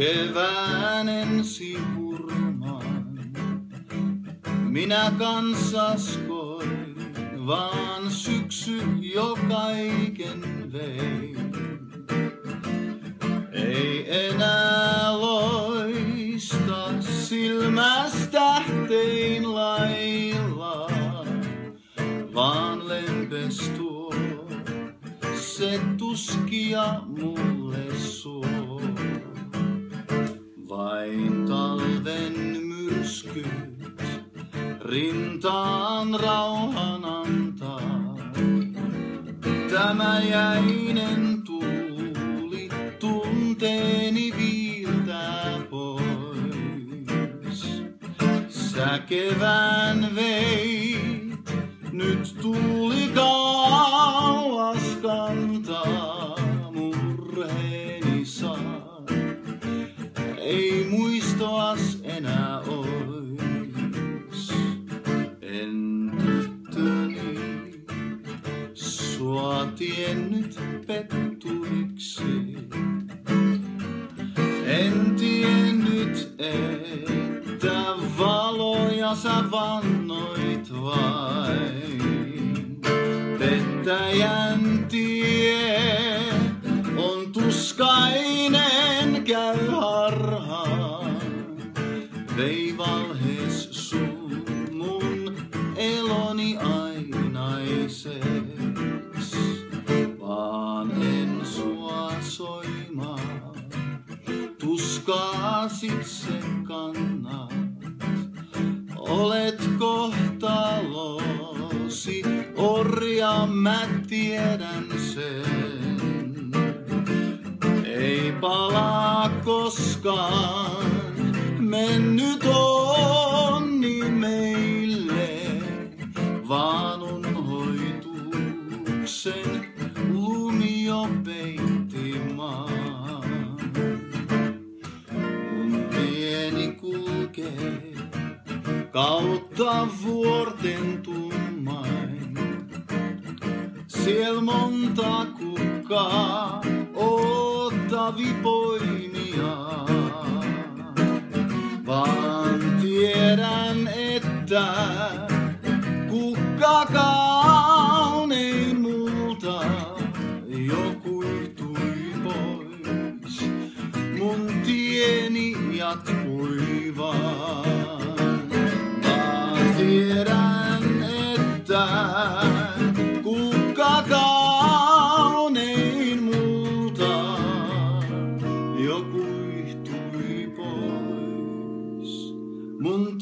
kevään ensi hurmaan. Minä kanssas koin, vaan syksy jo kaiken vei. Ei enää loista silmästä tein lailla, vaan lempes tuo se tuskia mulle suo. Vain talven myrskyt rintaan rauhan antaa. Tämä jäinen tuuli tunteeni viiltää pois. Sä kevään veit, nyt tuuli kauas kantaa. Murheeni saa, ei muistoas enää ois. En tyttöni sua tiennyt petturiksi. En tiennyt, että valoja sä vannoit vain. Pettäjän tie on tuskainen, käy harhaan. Vei valhees sun mun eloni ainaiseks. Vaan en sua soimaa, tuskaa sit se kannat. Olet kohtalosi orja, mä tiedän sen. Ei palaa koskaan mennyt onni meille, vaan unhoituksen lumi jo peitti maan. Mun tieni kulkee kautta vuorten tummain. Siel monta kukkaa ottavi poimia. Vaan tiedän, että kukka kaunein multa jo kuihtui pois. Mun tieni jatkui vaan. Vaan tiedän, että kukka kaunein multa jo kuihtui pois. Mun